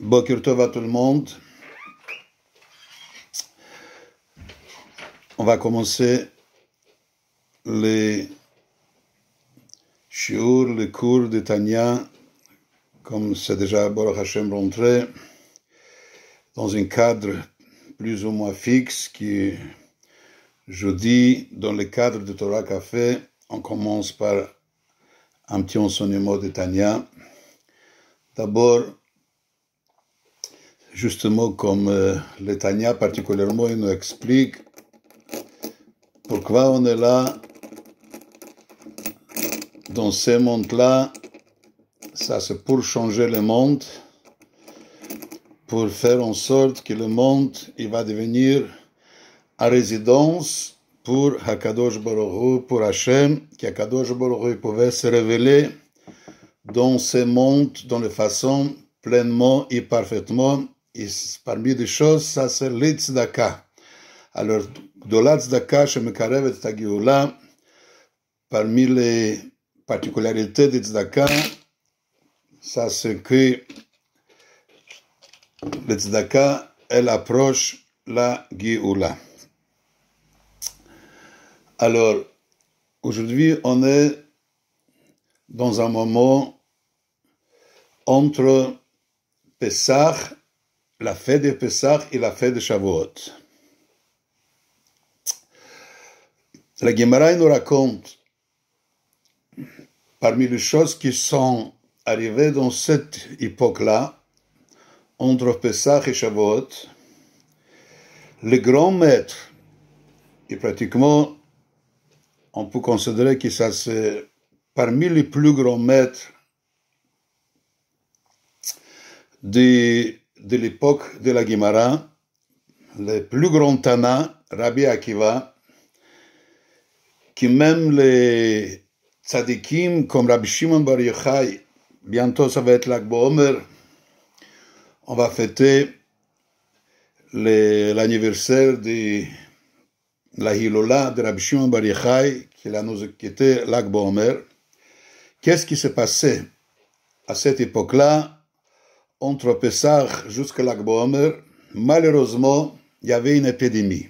Boker Tov à tout le monde. On va commencer les shiur, les cours de Tanya, comme c'est déjà Baruch Hashem rentré, dans un cadre plus ou moins fixe qui, jeudi, dans le cadre de Torah Café, on commence par un petit enseignement de Tanya. D'abord, justement comme le Tanya particulièrement, il nous explique pourquoi on est là, dans ce monde-là. Ça c'est pour changer le monde, pour faire en sorte que le monde il va devenir à résidence pour Hakadosh Baruch Hu, pour Hashem, qu'Hakadosh Baruch Hu pouvait se révéler dans ce monde, dans la façon pleinement et parfaitement. Et parmi les choses, ça c'est l'Tzdaka. Alors, de l'Tzdaka, chez Mekarev et Tagioula, parmi les particularités de Tzedaka, ça c'est que le Tzedaka, elle approche la Géoula. Alors, aujourd'hui, on est dans un moment entre Pessah, la fête de Pessah et la fête de Shavuot. La Gemara nous raconte, parmi les choses qui sont arrivées dans cette époque-là, entre Pessah et Shavuot, le grand maître, et pratiquement, on peut considérer que ça c'est parmi les plus grands maîtres de l'époque de la Gemara, le plus grand Tana, Rabbi Akiva, qui même les tzadikim comme Rabbi Shimon Bar Yochai, bientôt ça va être l'Ag BaOmer, on va fêter l'anniversaire de la Hilola de Rabbi Shimon Bar Yochai, qui était l'Ag BaOmer. Qu'est-ce qui s'est passé à cette époque-là, entre Pessah jusqu'à l'Ag BaOmer? Malheureusement, il y avait une épidémie.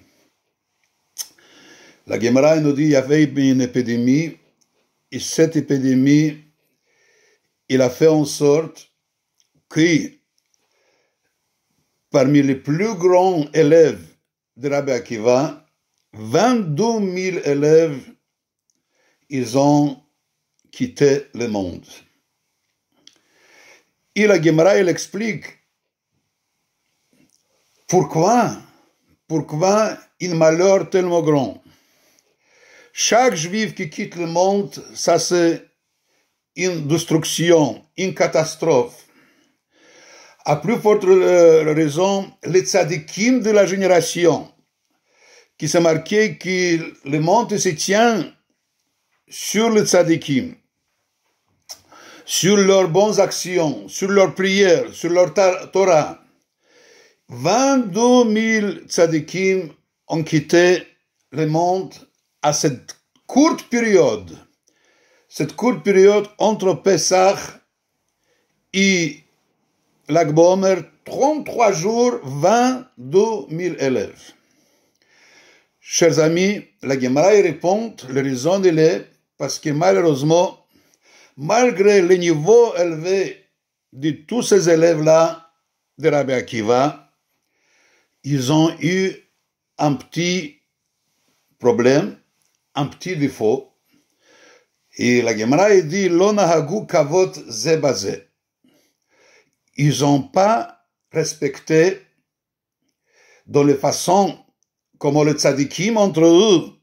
La Gemara nous dit qu'il y avait une épidémie, et cette épidémie, il a fait en sorte que parmi les plus grands élèves de Rabbi Akiva, 22 000 élèves, ils ont quitté le monde. Et la Gemara, elle explique pourquoi un malheur tellement grand. Chaque juif qui quitte le monde, ça c'est une destruction, une catastrophe. À plus forte raison, les tzadikim de la génération, qui s'est marqué que le monde se tient sur les tzadikim, sur leurs bonnes actions, sur leurs prières, sur leur Torah. 22 000 tzadikim ont quitté le monde à cette courte période entre Pessah et l'Ag BaOmer, 33 jours, 22 000 élèves. Chers amis, la Gemara répond, la raison elle est parce que malheureusement, malgré le niveau élevé de tous ces élèves-là, de Rabbi Akiva, ils ont eu un petit problème, un petit défaut. Et la Gemara dit, Lo nahagu kavod ze baze. Ils n'ont pas respecté dans les façons comme les tzadikim entre eux,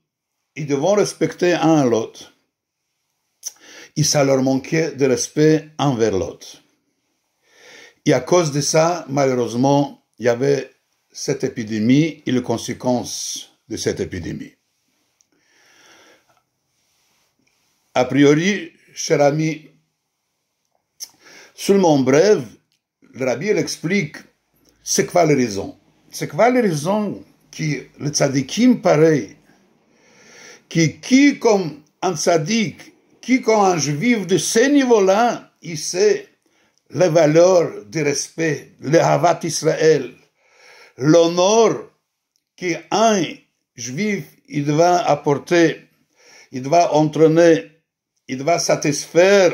ils devront respecter un l'autre. Et ça leur manquait de respect envers l'autre. Et à cause de ça, malheureusement, il y avait cette épidémie et les conséquences de cette épidémie. A priori, cher ami, seulement bref, le Rabbi explique c'est quoi les raisons. C'est quoi les raisons que le tzadikim pareil, qui comme un tzadik, qui comme un juif de ce niveau-là, il sait les valeurs de respect, le Havat Israël, l'honneur qu'un juif il doit apporter, il doit entraîner, il doit satisfaire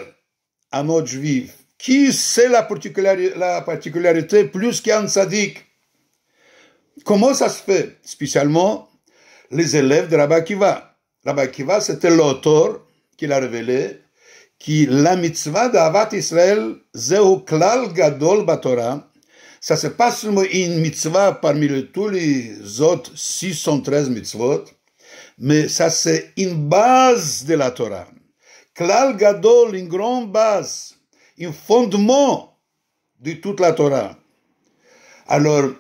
un autre juif. Qui c'est la particularité plus qu'un sadique? Comment ça se fait? Spécialement les élèves de Rabbi Akiva. Rabbi Akiva, c'était l'auteur qui l'a révélé, qui la mitzvah d'Avat Israël, zehu klal gadol batorah. Ça, c'est pas seulement une mitzvah parmi tous les autres 613 mitzvot, mais ça, c'est une base de la Torah. Klal gadol, une grande base, un fondement de toute la Torah. Alors,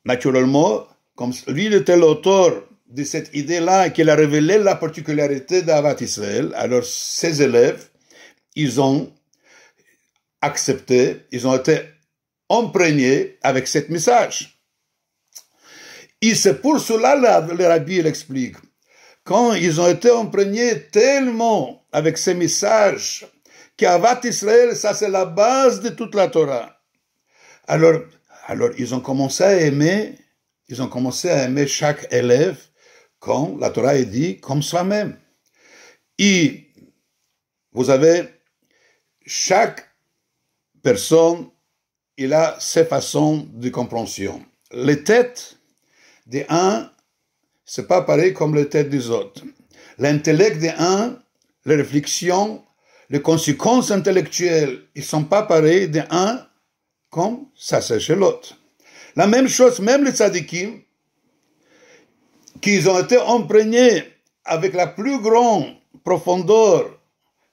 naturellement, comme lui il était l'auteur de cette idée-là, qu'il a révélé la particularité d'Avat Israël, alors ses élèves, ils ont accepté, ils ont été imprégnés avec ce message. Et c'est pour cela, le rabbi il explique, quand ils ont été imprégnés tellement avec ce message, qu'Avat Israël, ça c'est la base de toute la Torah. Alors ils ont commencé à aimer chaque élève, comme la Torah est dit, comme soi-même. Et vous avez chaque personne, il a ses façons de compréhension. Les têtes des uns, c'est pas pareil comme les têtes des autres. L'intellect des uns, les réflexions, les conséquences intellectuelles, ils sont pas pareils des uns comme ça c'est chez l'autre. La même chose, même les tzadikim, qui ont été imprégnés avec la plus grande profondeur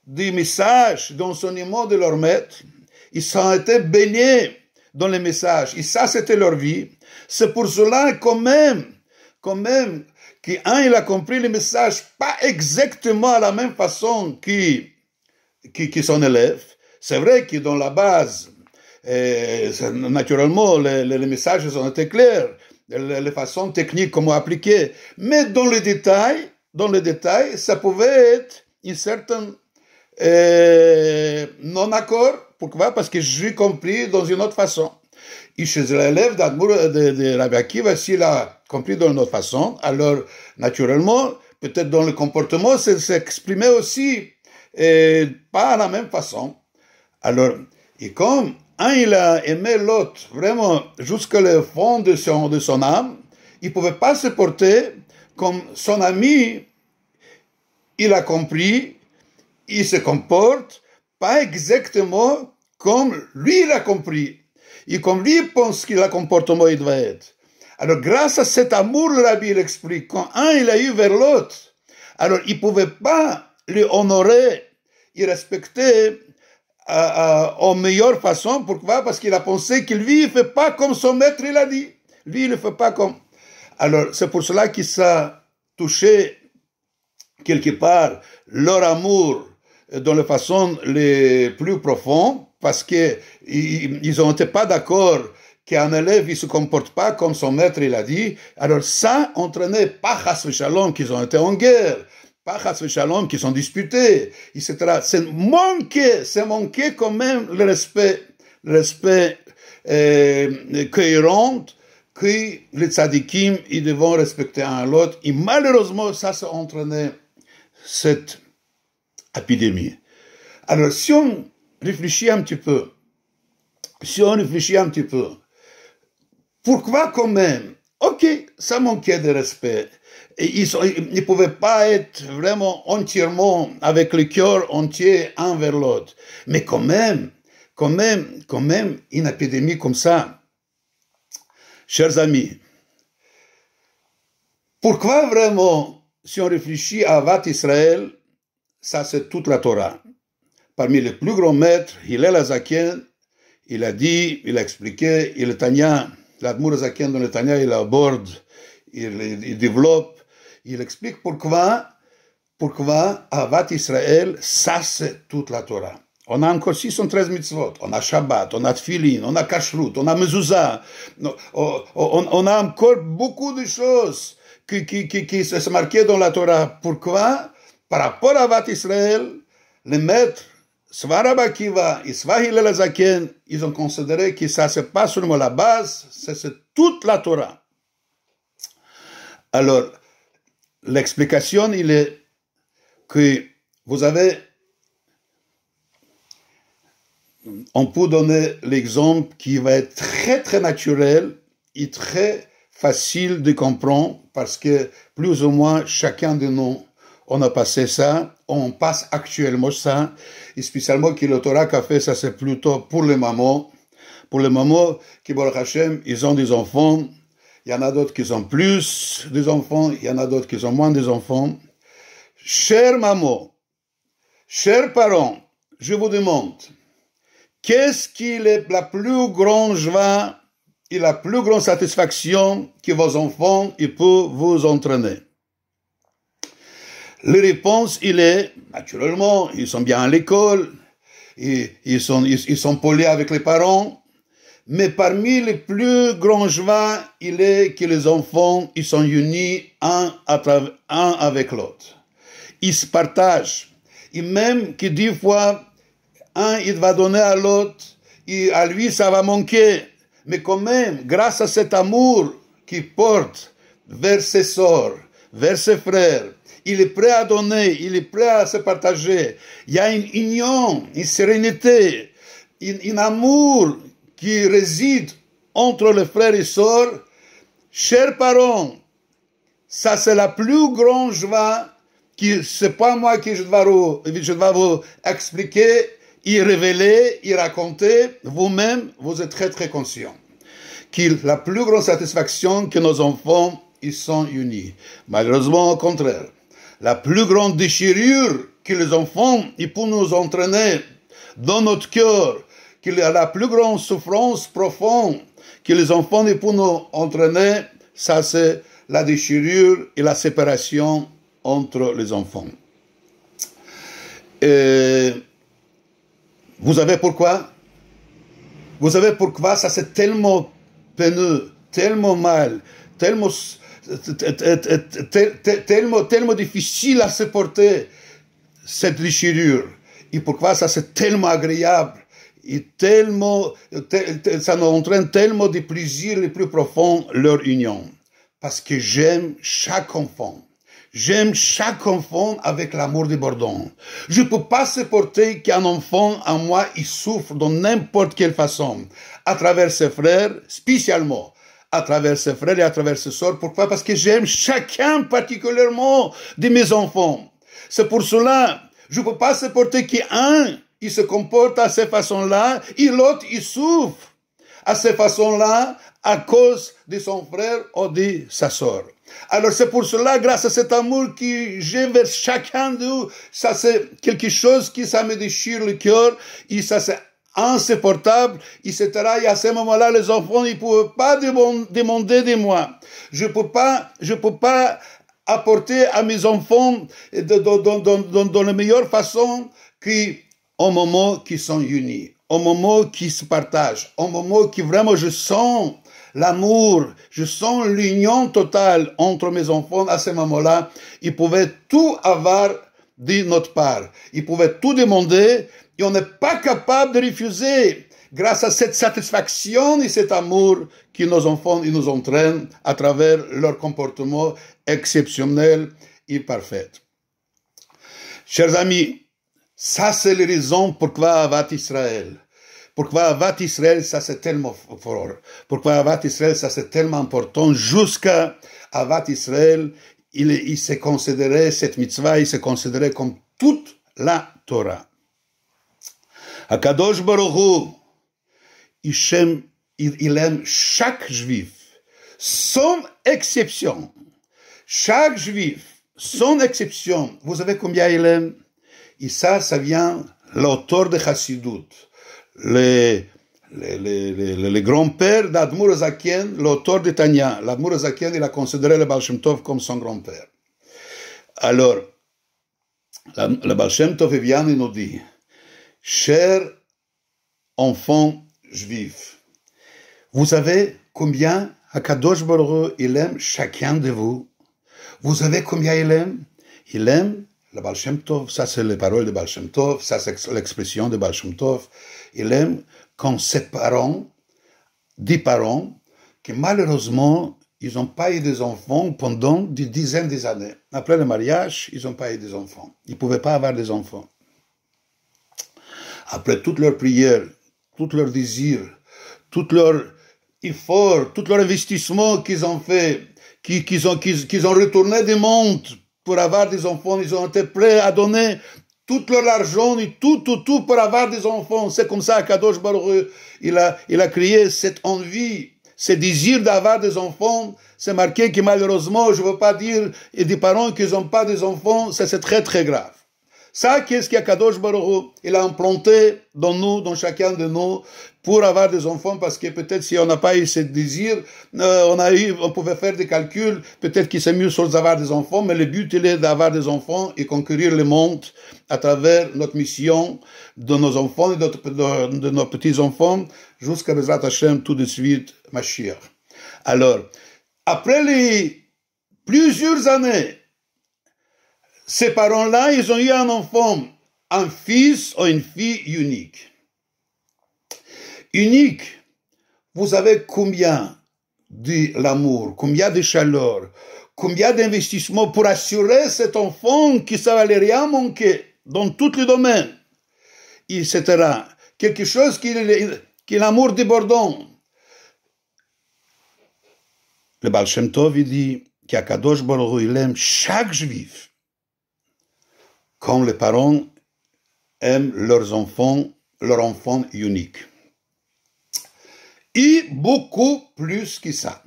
du message d'enseignement de leur maître, ils ont été baignés dans les messages, et ça c'était leur vie. C'est pour cela quand même, qu'un il a compris le message pas exactement à la même façon que son élève. C'est vrai que dans la base, naturellement, les messages ont été clairs, les façons techniques comment appliquer, mais dans les détails, ça pouvait être une certaine non-accord. Pourquoi? Parce que j'ai compris dans une autre façon. Et chez l'élève de Rabbi Akiva, s'il a compris d'une autre façon, alors naturellement, peut-être dans le comportement, c'est s'exprimer aussi pas à la même façon. Alors, et comme il a aimé l'autre vraiment jusqu'au fond de son âme, il ne pouvait pas se porter comme son ami, il a compris, il se comporte pas exactement comme lui il a compris, et comme lui pense qu'il a comportement il doit être. Alors grâce à cet amour, le rabbi il explique, quand il a eu vers l'autre, alors il ne pouvait pas le honorer et respecter en meilleure façon. Pourquoi? Parce qu'il a pensé que lui, il ne fait pas comme son maître, il a dit. Lui, il ne fait pas comme... Alors, c'est pour cela qu'il s'est touché, quelque part, leur amour dans les façons les plus profondes, parce qu'ils n'ont été pas d'accord qu'un élève ne se comporte pas comme son maître, il a dit. Alors, ça entraînait pas chas v'shalom qu'ils ont été en guerre, pas chas v'shalom qui sont disputés, etc. C'est manqué quand même le respect cohérent que les tzadikim, ils devront respecter un l'autre. Et malheureusement, ça a entraîné cette épidémie. Alors, si on réfléchit un petit peu, pourquoi quand même, ok, ça manquait de respect, et ils ne pouvaient pas être vraiment entièrement avec le cœur entier un vers l'autre, mais quand même, une épidémie comme ça, chers amis, pourquoi vraiment, si on réfléchit à Avat Israël, ça c'est toute la Torah. Parmi les plus grands maîtres, Hillel HaZaken, il a dit, il a expliqué, et le Tanya, l'Admour HaZaken dans le Tanya, il aborde, il développe, il explique pourquoi Avat Israël, ça c'est toute la Torah. On a encore 613 mitzvot, on a Shabbat, on a Tfilin, on a Kashrut, on a Mezuzah, on a encore beaucoup de choses qui sont marquées dans la Torah. Pourquoi? Par rapport à Avat Israël, les maîtres Sva Rabbi Akiva et Sva Hillel HaZaken, ils ont considéré que ça, c'est pas seulement la base, c'est toute la Torah. Alors, l'explication, il est que vous avez, on peut donner l'exemple qui va être très, très naturel et très facile de comprendre parce que plus ou moins chacun de nous, on a passé ça, on passe actuellement ça, et spécialement que le Torah qu'a fait, ça c'est plutôt pour les mamans. Pour les mamans qui, Baruch Hashem, ils ont des enfants, il y en a d'autres qui ont plus des enfants, il y en a d'autres qui ont moins des enfants. Chère maman, chers parents, je vous demande, qu'est-ce qui est la plus grande joie et la plus grande satisfaction que vos enfants ils peuvent vous entraîner? La réponse, il est, naturellement, ils sont bien à l'école, ils sont polis avec les parents, mais parmi les plus grands joies, il est que les enfants, ils sont unis un avec l'autre. Ils se partagent. Et même que des fois, un, il va donner à l'autre, et à lui, ça va manquer. Mais quand même, grâce à cet amour qu'il porte vers ses sœurs, vers ses frères, il est prêt à donner, il est prêt à se partager. Il y a une union, une sérénité, un amour qui réside entre les frères et sœurs. Chers parents, ça c'est la plus grande joie que c'est pas moi que je dois vous expliquer, y révéler, y raconter. Vous-même, vous êtes très très conscients que la plus grande satisfaction que nos enfants, ils sont unis. Malheureusement, au contraire. La plus grande déchirure que les enfants ils peuvent nous entraîner dans notre cœur, que la plus grande souffrance profonde que les enfants ils peuvent nous entraîner, ça c'est la déchirure et la séparation entre les enfants. Et vous savez pourquoi? Vous savez pourquoi ça c'est tellement peineux, tellement mal, tellement difficile à supporter cette déchirure. Et pourquoi ça c'est tellement agréable et tellement, ça nous entraîne tellement de plaisir les plus profonds leur union. Parce que j'aime chaque enfant. J'aime chaque enfant avec l'amour débordant. Je ne peux pas supporter qu'un enfant en moi il souffre de n'importe quelle façon, à travers ses frères, spécialement. À travers ses frères et à travers ses sœurs. Pourquoi? Parce que j'aime chacun particulièrement de mes enfants. C'est pour cela, je ne peux pas supporter qu'un, il se comporte à cette façon-là, et l'autre, il souffre à cette façon-là à cause de son frère ou de sa sœur. Alors c'est pour cela, grâce à cet amour que j'ai vers chacun d'eux, ça c'est quelque chose qui ça me déchire le cœur, et ça c'est insupportable, etc. Et à ce moment-là, les enfants, ils ne pouvaient pas demander de moi. Je peux pas apporter à mes enfants dans la meilleure façon qu'au moment qu'ils sont unis, au moment qu'ils se partagent, au moment que vraiment je sens l'amour, je sens l'union totale entre mes enfants. À ce moment-là, ils pouvaient tout avoir de notre part. Ils pouvaient tout demander et on n'est pas capable de refuser grâce à cette satisfaction et cet amour que nos enfants ils nous entraînent à travers leur comportement exceptionnel et parfait. Chers amis, ça c'est les raisons pourquoi Avat Israël. Pourquoi Avat Israël, ça c'est tellement fort. Pourquoi Avat Israël, ça c'est tellement important. Jusqu'à Avat Israël, il s'est considéré, cette mitzvah, il s'est considéré comme toute la Torah. Akadosh Baruch Hu, il aime chaque juif, sans exception. Chaque juif, sans exception. Vous savez combien il aime? Et ça vient l'auteur de Chassidut. Le grand-père d'Admour HaZaken, l'auteur de Tanya. L'Admour HaZaken, il a considéré le Baal Shem Tov comme son grand-père. Alors, le Baal Shem Tov vient et nous dit, chers enfants juifs, vous savez combien Akadosh Baruch Hu, il aime chacun de vous. Vous savez combien il aime? Il aime le Baal Shem Tov, ça c'est les paroles de Baal Shem Tov, ça c'est l'expression de Baal Shem Tov. Il aime quand ses parents, 10 parents, que malheureusement, ils n'ont pas eu des enfants pendant des dizaines d'années. Après le mariage, ils n'ont pas eu des enfants. Ils ne pouvaient pas avoir des enfants. Après toutes leurs prières, tous leurs désirs, tout leur effort, tout leur investissement qu'ils ont fait, qu'ils ont retourné du monde pour avoir des enfants, ils ont été prêts à donner tout leur argent et tout pour avoir des enfants. C'est comme ça qu'Akadosh Baruch Hu, il a créé cette envie, ce désir d'avoir des enfants. C'est marqué que malheureusement, je ne veux pas dire, et des parents qui n'ont pas des enfants, ça c'est très très grave. Ça, qu'est-ce qu'Akadosh Baruch Hu, il a implanté dans nous, dans chacun de nous, pour avoir des enfants, parce que peut-être si on n'a pas eu ce désir, on pouvait faire des calculs, peut-être qu'il c'est mieux sans avoir des enfants, mais le but, il est d'avoir des enfants et conquérir le monde à travers notre mission de nos enfants et de nos petits-enfants, jusqu'à Bezrat Hashem, tout de suite, Mashiach. Alors, après les plusieurs années, ces parents-là, ils ont eu un enfant, un fils ou une fille unique. Unique, vous savez combien de l'amour, combien de chaleur, combien d'investissement pour assurer cet enfant qui ça n'allait rien manquer dans tous les domaines, etc. Quelque chose qui est l'amour débordant. Le Baal Shem Tov, il dit qu'Akadosh Baruch Hu, il aime chaque juif comme les parents aiment leur enfant unique. Et beaucoup plus que ça.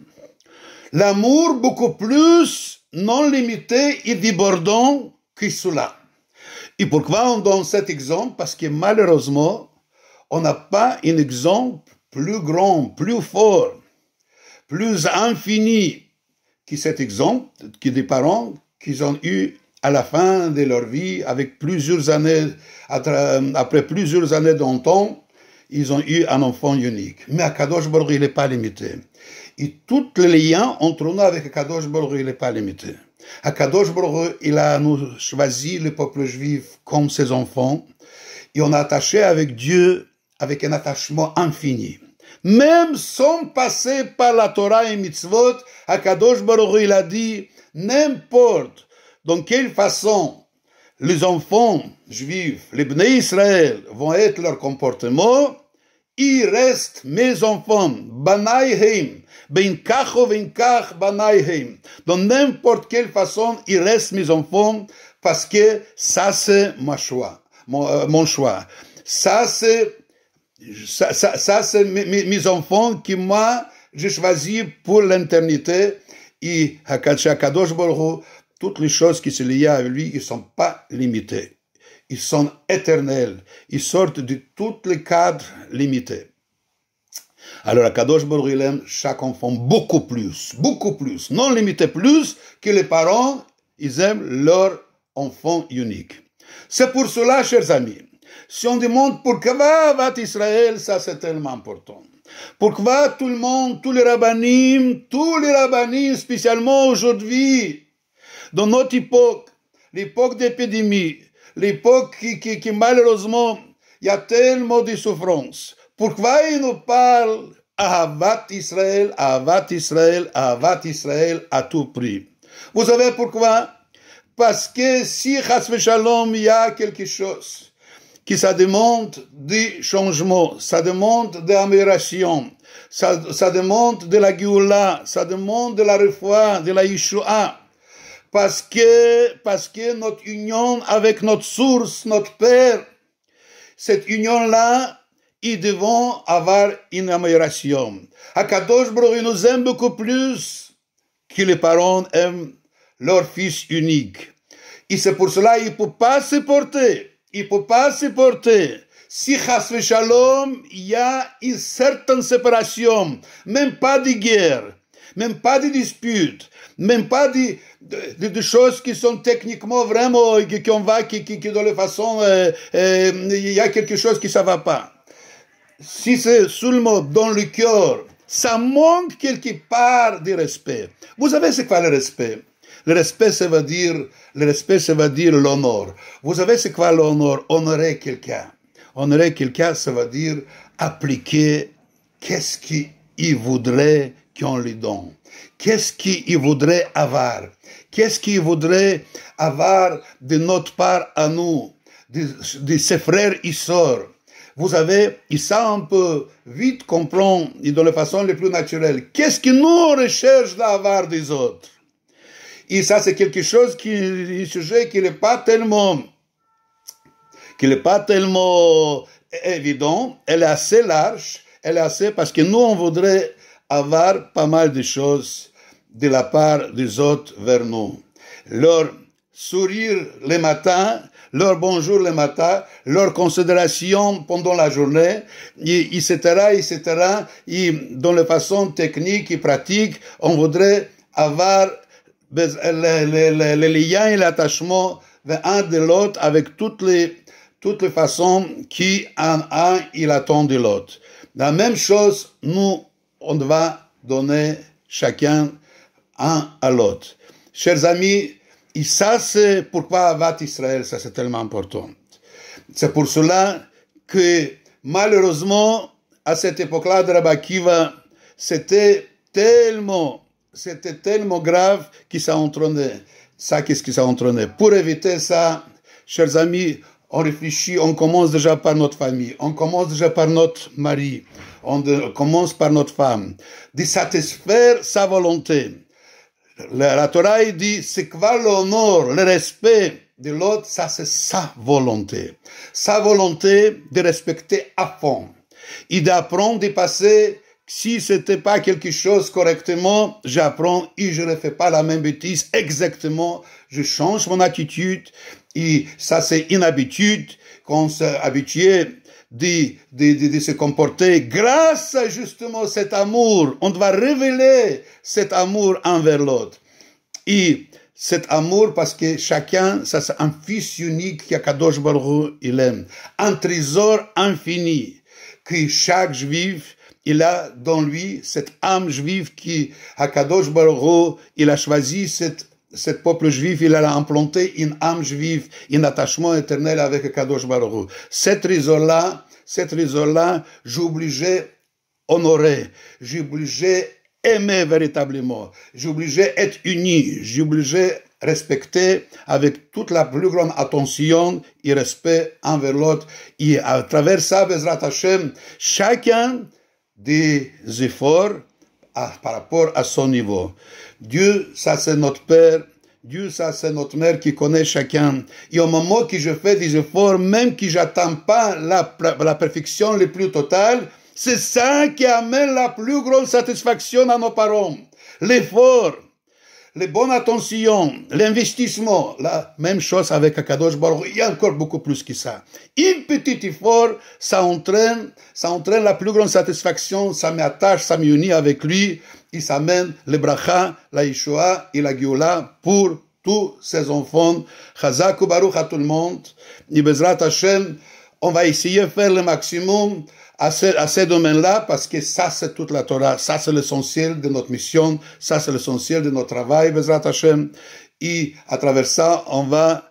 L'amour beaucoup plus non limité et débordant que cela. Et pourquoi on donne cet exemple? Parce que malheureusement, on n'a pas un exemple plus grand, plus fort, plus infini que cet exemple, que des parents qui ont eu à la fin de leur vie, avec plusieurs années, après plusieurs années d'antan, ils ont eu un enfant unique. Mais Akadosh Baruch Hu, il n'est pas limité. Et tous les liens entre nous avec Akadosh Baruch Hu, il n'est pas limité. Akadosh Baruch Hu, il a nous choisi le peuple juif comme ses enfants, et on a attaché avec Dieu avec un attachement infini. Même sans passer par la Torah et Mitzvot, Akadosh Baruch Hu, il a dit, n'importe dans quelle façon les enfants juifs, les Bnei Israël, vont être leur comportement, ils restent mes enfants, Banayhem, Ben Kacho Ben Kach Banayhem. Dans n'importe quelle façon, ils restent mes enfants, parce que ça c'est mon choix. Ça c'est mes enfants que moi, j'ai choisi pour l'éternité. Et Hakadosh Baruch Hu, toutes les choses qui se lient à lui, ils ne sont pas limitées. Ils sont éternels. Ils sortent de tous les cadres limités. Alors, Akadosh Baruch Hu aime chaque enfant beaucoup plus, non limité plus que les parents, ils aiment leur enfant unique. C'est pour cela, chers amis, si on demande pourquoi va Israël, ça c'est tellement important. Pourquoi tout le monde, tous les rabbinim, spécialement aujourd'hui, dans notre époque, l'époque d'épidémie, l'époque qui malheureusement, il y a tellement de souffrances. Pourquoi ils nous parlent Ahavat Israël, Ahavat Israël, Ahavat Israël à tout prix? Vous savez pourquoi? Parce que si Chas v'Shalom, il y a quelque chose qui ça demande du changement, ça demande de l'amélioration, ça demande de la Géoula, ça demande de la Refoua, de la Yeshua. Parce que notre union avec notre source, notre Père, cette union-là, ils devront avoir une amélioration. Akadosh Baruch Hu nous aime beaucoup plus que les parents aiment leur fils unique. Et c'est pour cela qu'il ne peut pas supporter. Si chas v'shalom, il y a une certaine séparation, même pas de guerre, même pas de dispute, même pas de choses qui sont techniquement vraiment, qui de la façon, il y a quelque chose qui ne va pas. Si c'est seulement dans le cœur, ça manque quelque part de respect. Vous savez ce qu'est le respect? Le respect, ça veut dire l'honneur. Vous savez c'est quoi l'honneur? Honorer quelqu'un. Honorer quelqu'un, ça veut dire appliquer qu'est-ce qu'il voudrait qu'on lui donne. Qu'est-ce qu'il voudrait avoir? Qu'est-ce qu'il voudrait avoir de notre part à nous, de ses frères et sœurs? Vous savez, il sait un peu vite comprendre de la façon la plus naturelle. Qu'est-ce que nous recherchons d'avoir des autres? Et ça, c'est quelque chose qui est un sujet qui n'est pas tellement évident. Elle est assez large. Elle est assez parce que nous, on voudrait avoir pas mal de choses de la part des autres vers nous. Leur sourire le matin, leur bonjour le matin, leur considération pendant la journée, etc. Et dans les façons techniques et pratiques, on voudrait avoir les liens et l'attachement l'un de l'autre avec toutes les façons qui un il attend de l'autre. La même chose, nous, on doit donner chacun un à l'autre. Chers amis, et ça, c'est pourquoi Avat Israël, ça c'est tellement important. C'est pour cela que, malheureusement, à cette époque-là de Rabbi Akiva, c'était tellement grave qu'il s'est entraîné. Ça, qu'est-ce qui s'est entraîné? Pour éviter ça, chers amis, on réfléchit, on commence déjà par notre famille, on commence déjà par notre mari, on commence par notre femme, de satisfaire sa volonté. La Torah dit, c'est quoi l'honneur, le respect de l'autre, ça c'est sa volonté. Sa volonté de respecter à fond. Et d'apprendre, de passer, si c'était pas quelque chose correctement, j'apprends et je ne fais pas la même bêtise exactement. Je change mon attitude et ça c'est une habitude qu'on s'est habitué de se comporter grâce à justement cet amour. On doit révéler cet amour envers l'autre. Et cet amour, parce que chacun, ça c'est un fils unique qu'Akadosh Baruch Hu, il aime. Un trésor infini que chaque juif, il a dans lui cette âme juive qui, Akadosh Baruch Hu, il a choisi cet peuple juif, il a implanté une âme juive, un attachement éternel avec Kadosh Baruch Hu. Cet trésor-là, j'obligeais honorer, j'obligeais aimer véritablement, j'obligeais être uni, j'obligeais respecter avec toute la plus grande attention et respect envers l'autre. Et à travers ça, Bezrat Hashem, chacun des efforts par rapport à son niveau. Dieu, ça c'est notre Père. Dieu, ça c'est notre Mère qui connaît chacun. Et au moment que je fais des efforts, même que j'attends pas la perfection la plus totale, c'est ça qui amène la plus grande satisfaction à nos parents. L'effort, les bonnes attentions, l'investissement. La même chose avec Akadosh Baruch Hu. Il y a encore beaucoup plus que ça. Un petit effort, ça entraîne la plus grande satisfaction, ça m'attache, ça m'unit avec lui, et ça mène le bracha, la Yeshua et la Géoula pour tous ses enfants. Chazak ou Baruch à tout le monde. Et Bezrat Hashem, on va essayer de faire le maximum à ces domaines-là, parce que ça, c'est toute la Torah. Ça, c'est l'essentiel de notre mission. Ça, c'est l'essentiel de notre travail, Bezrat Hashem. Et à travers ça, on va,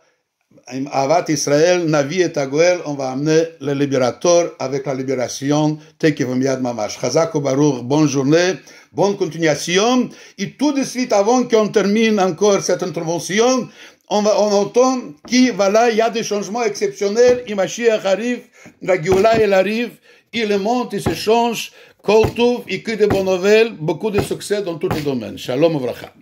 Avat Israël, Navi et Tagoel, on va amener le libérateur avec la libération. Tekevomiyad Mamash. Chazak ou Baruch, bonne journée, bonne continuation. Et tout de suite, avant qu'on termine encore cette intervention, on entend qu'il voilà, il y a des changements exceptionnels. Et Mashiach arrive, la Géoula, elle arrive. Il monte, il se change, Kol Tov, et que de bonnes nouvelles, beaucoup de succès dans tous les domaines. Shalom Uvracha.